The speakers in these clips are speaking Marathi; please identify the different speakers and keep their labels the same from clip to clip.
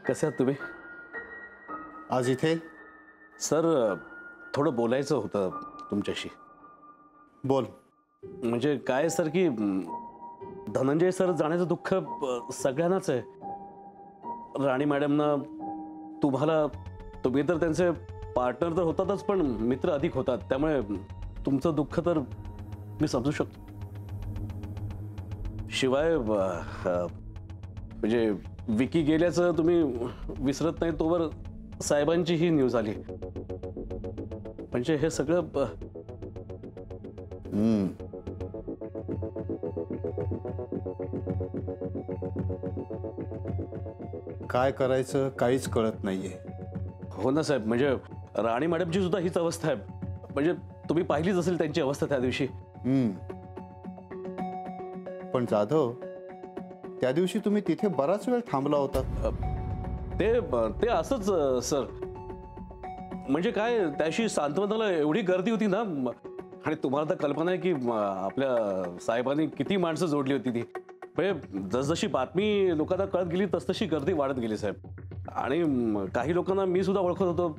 Speaker 1: कसे आहात तुम्ही?
Speaker 2: आज इथे?
Speaker 1: सर थोडं बोलायचं होतं तुमच्याशी.
Speaker 2: बोल.
Speaker 1: म्हणजे काय सर की धनंजय सर जाण्याचं दुःख सगळ्यांनाच आहे. राणी मॅडमना, तुम्हाला, तुम्ही तर त्यांचे पार्टनर तर होतातच पण मित्र अधिक होतात, त्यामुळे तुमचं दुःख तर मी समजू शकतो. शिवाय म्हणजे विकी गेल्याचं तुम्ही विसरत नाही तोवर साहेबांची ही न्यूज आली. म्हणजे हे सगळं
Speaker 2: काय करायचं काहीच कळत नाहीये.
Speaker 1: हो ना साहेब, म्हणजे राणी मॅडमची सुद्धा हीच अवस्था आहे. म्हणजे तुम्ही पाहिलीच असेल त्यांची अवस्था त्या दिवशी.
Speaker 2: पण जाधव, त्या दिवशी तुम्ही तिथे बराच वेळ थांबला होता.
Speaker 1: ते असंच सर, म्हणजे काय त्याशी सांत्वनाला एवढी गर्दी होती ना, आणि तुम्हाला तर कल्पना आहे की आपल्या साहेबांनी किती माणसं जोडली होती ती. म्हणजे जसजशी बातमी लोकांना कळत गेली तसतशी गर्दी वाढत गेली साहेब. आणि काही लोकांना मी सुद्धा ओळखत होतो.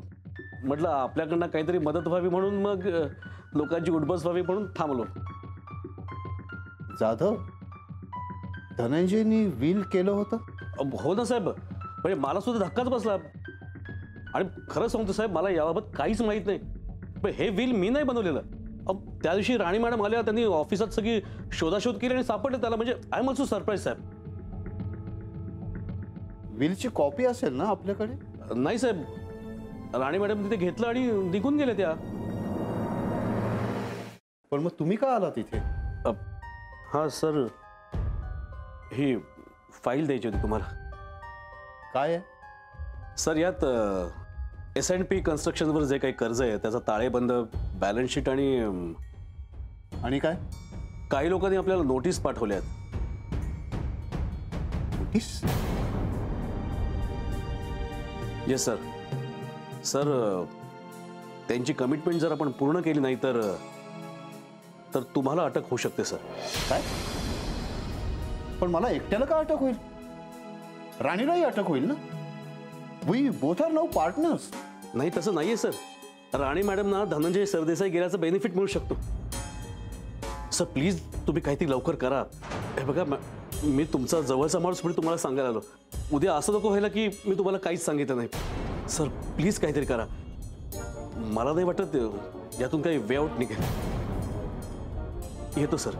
Speaker 1: म्हटलं आपल्याकडनं काहीतरी मदत व्हावी म्हणून मग लोकांची उठबस व्हावी म्हणून थांबलो.
Speaker 2: जाधव, धनंजयनी विल केलं होतं?
Speaker 1: हो ना साहेब, म्हणजे मला सुद्धा धक्काच बसला. आणि खरं सांगतो साहेब, मला याबाबत काहीच माहित नाही. पण हे विल मी नाही बनवलेलं. त्या दिवशी राणी मॅडम आल्या, त्यांनी ऑफिसात सगळी शोधाशोध केली आणि सापडले त्याला. म्हणजे आय एम ऑल्सो सरप्राईज साहेब.
Speaker 2: विलची कॉपी असेल ना आपल्याकडे?
Speaker 1: नाही साहेब, राणी मॅडम तिथे घेतलं आणि निघून गेले त्या.
Speaker 2: पण मग तुम्ही का आला तिथे?
Speaker 1: हां सर, ही फाईल द्यायची होती तुम्हाला.
Speaker 2: काय आहे
Speaker 1: सर? यात S&P कन्स्ट्रक्शनवर जे काही कर्ज आहे त्याचा ताळेबंद, बॅलन्स शीट
Speaker 2: आणि काय?
Speaker 1: काही लोकांनी आपल्याला नोटीस पाठवल्या आहेत.
Speaker 2: नोटीस?
Speaker 1: Yes sir. सर त्यांची कमिटमेंट जर आपण पूर्ण केली नाही तर तुम्हाला अटक होऊ शकते सर.
Speaker 2: काय? पण मला एकट्याला का अटक होईल? राणीलाही अटक होईल ना? We both are now partners.
Speaker 1: नाही, तसं नाहीये सर. राणी मॅडमना धनंजय सरदेसाई गेल्याचं बेनिफिट मिळू शकतो. सर प्लीज तुम्ही काहीतरी लवकर करा. हे बघा, मी तुमचा जवळचा माणूस म्हणून तुम्हाला सांगायला आलो. उद्या असं नको व्हायला की मी तुम्हाला काहीच सांगितलं नाही. सर प्लीज काहीतरी करा. मला नाही वाटत यातून काही वे आउट निघेल. येतो सर.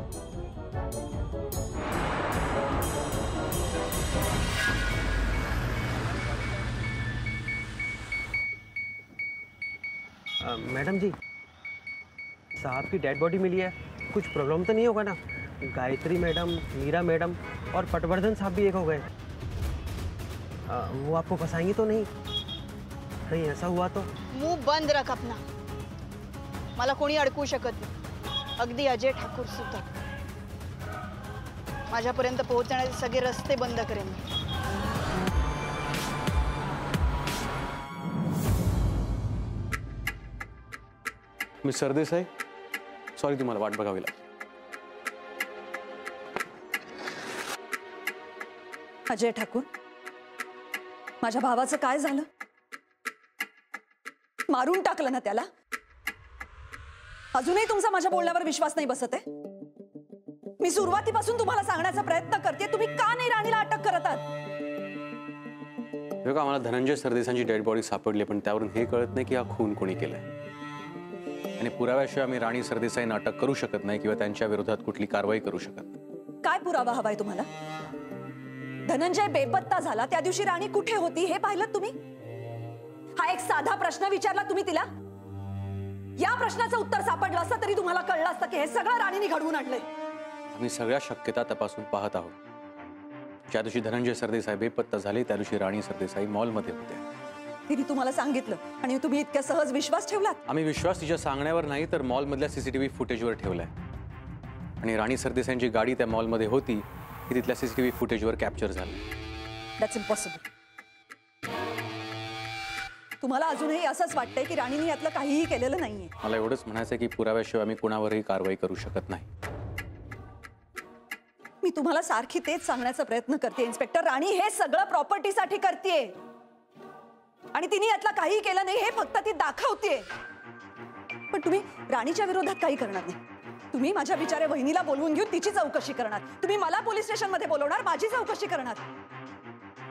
Speaker 3: मैडम जी, साहब की डेड बॉडी मिली है. कुछ प्रॉब्लम तो नहीं होगा ना? गायत्री मैडम, मीरा मैडम और पटवर्धन साहब भी एक हो गए. वो आपको फंसाएंगी तो नहीं? कहीं ऐसा हुआ तो?
Speaker 4: मुंह बंद रख अपना. मला कोणी अडकू शकत नाही. अगदी अजय ठाकूर सुद्धा. माझ्यापर्यंत पोहोचण्याचे सगळे रस्ते बंद करेन.
Speaker 1: मिस सरदेसाई, सॉरी तुम्हाला वाट बघावी लागली.
Speaker 5: अजय ठाकूर, माझ्या भावाचं काय झालं? मारून टाकलं ना त्याला? अजूनही तुमचा माझ्या बोलण्यावर विश्वास नाही बसत आहे? मी सुरुवातीपासून तुम्हाला सांगण्याचा प्रयत्न करते, तुम्ही का नाही राणीला अटक करत आहात?
Speaker 6: बघा, आम्हाला धनंजय सरदेसाईंची डेड बॉडी सापडली, पण त्यावरून हे कळत नाही की हा खून कोणी केलाय. आणि पुराव्याशिवाय आम्ही राणी सरदेसाईंना अटक करू शकत नाही किंवा त्यांच्या विरोधात कुठली कारवाई करू शकत नाही.
Speaker 5: काय पुरावा हवाय तुम्हाला? धनंजय बेपत्ता झाला त्या दिवशी राणी कुठे होती हे पाहिलं तुम्ही? हा एक साधा प्रश्न विचारला तुम्ही तिला? या प्रश्नाचं उत्तर सापडलं असतं तरी तुम्हाला कळलं असतं की हे सगळं राणीने घडवून आणलंय.
Speaker 6: आम्ही सगळ्या शक्यता तपासून पाहत आहोत. ज्या दिवशी धनंजय सरदेसाई बेपत्ता झाले त्या दिवशी राणी सरदेसाई मॉलमध्ये होत्या.
Speaker 5: तिने तुम्हाला सांगितलं आणि तुम्ही इतक्या सहज विश्वास ठेवलात?
Speaker 6: आम्ही विश्वास तिच्या सांगण्यावर नाही तर मॉलमधल्या CCTV फुटेजवर ठेवलाय. आणि राणी सरदेसाईंची गाडी त्या मॉलमध्ये होती ही तिथल्या CCTV फुटेजवर कॅप्चर झाली.
Speaker 5: That's impossible. तुम्हाला अजूनही असंच वाटतंय की राणीने यातलं काहीही केलेलं नाहीये?
Speaker 6: मला एवढंच म्हणायचं की पुराव्याशिवाय आम्ही कुणावरही कारवाई करू शकत नाही.
Speaker 5: मी तुम्हाला सारखी तेच सांगण्याचा प्रयत्न करते इन्स्पेक्टर. राणी हे सगळं प्रॉपर्टीसाठी करतेय. आणि तिने यातला काहीही केलं नाही हे फक्त ती दाखवते. पण तुम्ही राणीच्या विरोधात काही करणार नाही. तुम्ही माझ्या बिचाऱ्या बहिणीला बोलवून घेऊन तिची चौकशी करणार. तुम्ही मला पोलीस स्टेशन मध्ये बोलवणार, माझी चौकशी करणार.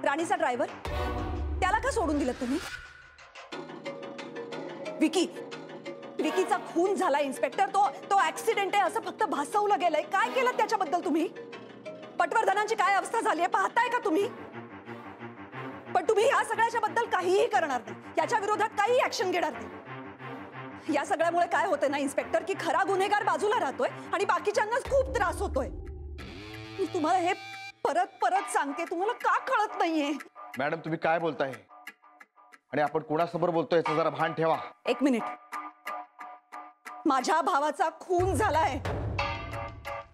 Speaker 5: राणीचा ड्रायव्हर त्याला का सोडून दिलं तुम्ही? विकीचा खून झाला इन्स्पेक्टर. तो ऍक्सिडेंट आहे असं फक्त भासवलं गेलंय. काय केलं त्याच्याबद्दल तुम्ही? पटवर्धनांची काय अवस्था झाली आहे पाहताय का तुम्ही? पण तुम्ही या सगळ्याच्या बद्दल काहीही करणार नाही, याच्या विरोधात काही ऍक्शन घेणार नाही. या सगळ्यामुळे काय होतंय ना इन्स्पेक्टर, की खरा गुन्हेगार बाजूला राहतोय आणि बाकीच्यांनाच खूप त्रास होतोय. मी तुम्हाला हे परत परत सांगते, तुम्हाला का कळत नाहीये?
Speaker 7: मॅडम तुम्ही काय बोलताय आणि आपण कोणासमोर बोलतोय याचं जरा भान ठेवा.
Speaker 5: एक मिनिट. माझ्या भावाचा खून झालाय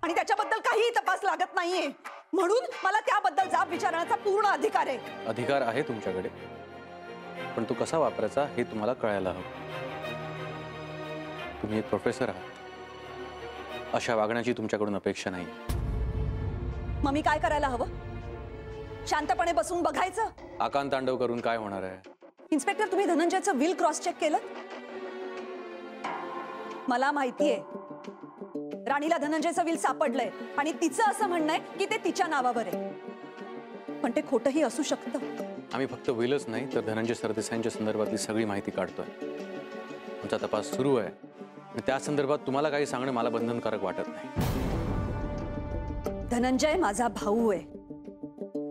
Speaker 5: आणि त्याच्याबद्दल काहीही तपास लागत नाहीये, म्हणून मला त्याबद्दल जाब विचारण्याचा पूर्ण अधिकार आहे.
Speaker 6: अधिकार आहे तुमच्याकडे, पण तो कसा वापरायचा हे तुम्हाला कळायला हवं. तुम्ही एक प्रोफेसर आहात, अशा वागण्याची तुमच्याकडून अपेक्षा नाही.
Speaker 5: मग मी काय करायला हवं? शांतपणे बसून बघायचं?
Speaker 6: आकांत तांडव करून काय होणार आहे?
Speaker 5: इन्स्पेक्टर तुम्ही धनंजयचं विल क्रॉस चेक केलं? मला माहितीये राणीला धनंजयचं विल सापडलंय आणि तिचं असं म्हणणं आहे की ते तिच्या नावावर आहे, पण ते खोटंही असू शकतं.
Speaker 6: आम्ही फक्त विलच नाही तर धनंजय सरदेसाईंच्या संदर्भातली सगळी माहिती काढतोय. आमचा तपास सुरू आहे आणि त्या संदर्भात तुम्हाला काही सांगणं मला बंधनकारक वाटत नाही.
Speaker 5: धनंजय माझा भाऊ आहे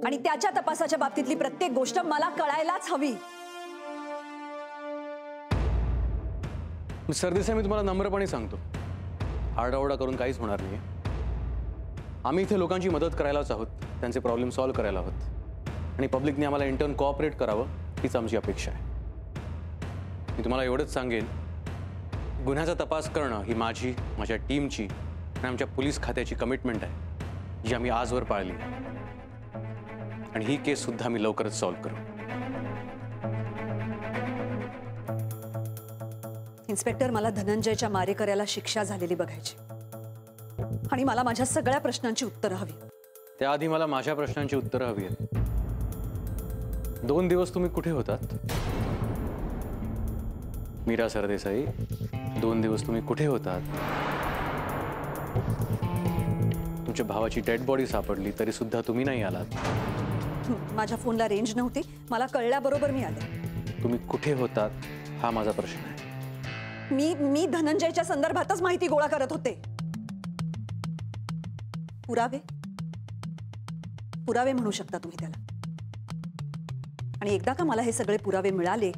Speaker 5: आणि त्याच्या तपासाच्या बाबतीतली प्रत्येक गोष्ट मला कळायलाच हवी.
Speaker 6: सरदेसाई मी तुम्हाला नम्रपणे सांगतो, आरडाओरडा करून काहीच होणार नाही. आम्ही इथे लोकांची मदत करायलाच आहोत, त्यांचे प्रॉब्लेम सॉल्व्ह करायला आहोत आणि पब्लिकने आम्हाला इंटर्न कोऑपरेट करावं हीच आमची अपेक्षा आहे. मी तुम्हाला एवढंच सांगेन, गुन्ह्याचा तपास करणं ही माझी, माझ्या टीमची आणि आमच्या पोलीस खात्याची कमिटमेंट आहे, जी आम्ही आजवर पाळली आणि ही केस सुद्धा मी लवकरच सॉल्व्ह करू.
Speaker 5: इन्स्पेक्टर मला धनंजयच्या मारेकऱ्याला शिक्षा झालेली बघायची आणि मला माझ्या सगळ्या प्रश्नांची उत्तरं हवी.
Speaker 6: त्याआधी मला माझ्या प्रश्नांची उत्तरं हवी आहेत. 2 दिवस तुम्ही कुठे होतात? मीरा सरदेसाई, 2 दिवस तुम्ही कुठे होतात? तुमच्या भावाची डेड बॉडी सापडली तरी सुद्धा तुम्ही नाही आलात.
Speaker 5: माझ्या फोनला रेंज नव्हती, मला कळल्याबरोबर मी आले.
Speaker 6: तुम्ही कुठे होतात हा माझा प्रश्न आहे.
Speaker 5: मी धनंजयच्या संदर्भातच माहिती गोळा करत होते. पुरावे म्हणू शकता तुम्ही त्याला. आणि एकदा का मला हे सगळे पुरावे मिळाले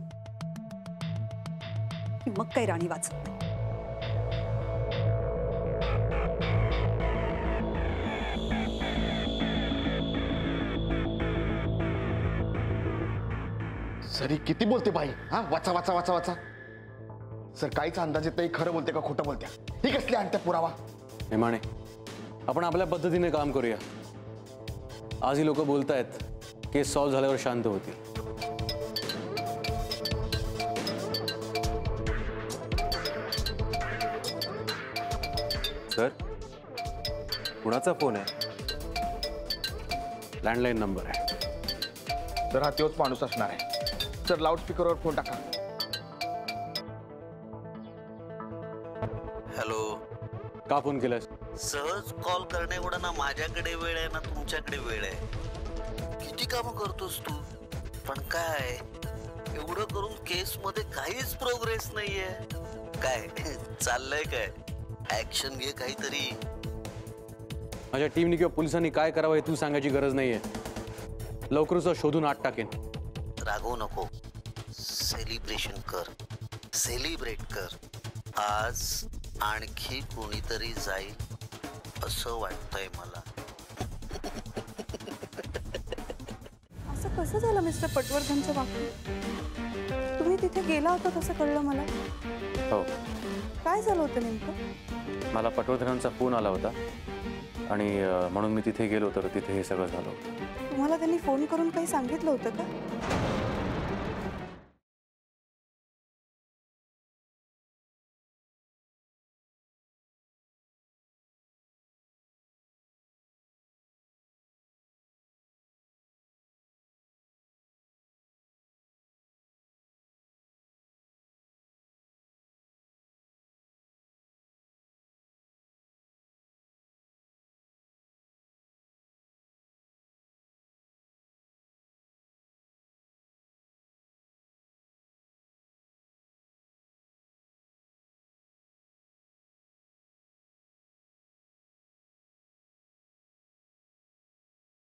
Speaker 5: की मग काही राणी वाचत नाही.
Speaker 7: सरी किती बोलते बाई, हा वाचा वाचा वाचा वाचा. सर काहीच अंदाज येत नाही, खरं बोलते का खोटं बोलत्या? ही कसली आणत्या पुरावा?
Speaker 6: नेमाणे, आपण आपल्या पद्धतीने काम करूया. आज ही लोक बोलतायत, केस सॉल्व्ह झाल्यावर शांत होतील.
Speaker 8: सर, कुणाचा फोन आहे?
Speaker 6: लँडलाईन नंबर आहे.
Speaker 7: तर हा तोच माणूस असणार आहे. सर लाऊडस्पीकरवर फोन टाका.
Speaker 9: हॅलो.
Speaker 6: का फोन केलास?
Speaker 9: सहज कॉल करणे एवढा ना माझ्याकडे वेळ आहे ना तुमच्याकडे वेळ आहे. किती कामं करतोस तू, पण काय एवढं करून केस मध्ये काहीच प्रोग्रेस नाहीये. काय चाललंय काय? ऍक्शन घे काहीतरी.
Speaker 6: माझ्या टीमने किंवा पोलिसांनी काय करावं हे तू सांगायची गरज नाहीये. लवकरच शोधून आत टाकेन.
Speaker 9: रागवू नको, सेलिब्रेशन कर, सेलिब्रेट कर. आज आणखी कोणीतरी जाईल असं वाटतंय मला.
Speaker 10: असं कसं झालं मिस्टर पटवर्धनच्या बाबतीत? तुम्ही तिथे गेला होता तसं कळलं मला.
Speaker 6: हो,
Speaker 10: काय झालं होतं नेमकं?
Speaker 6: मला पटवर्धनांचा फोन आला होता आणि म्हणून मी तिथे गेलो तर तिथे हे सगळं झालं होतं.
Speaker 10: तुम्हाला त्यांनी फोन करून काही सांगितलं होतं का?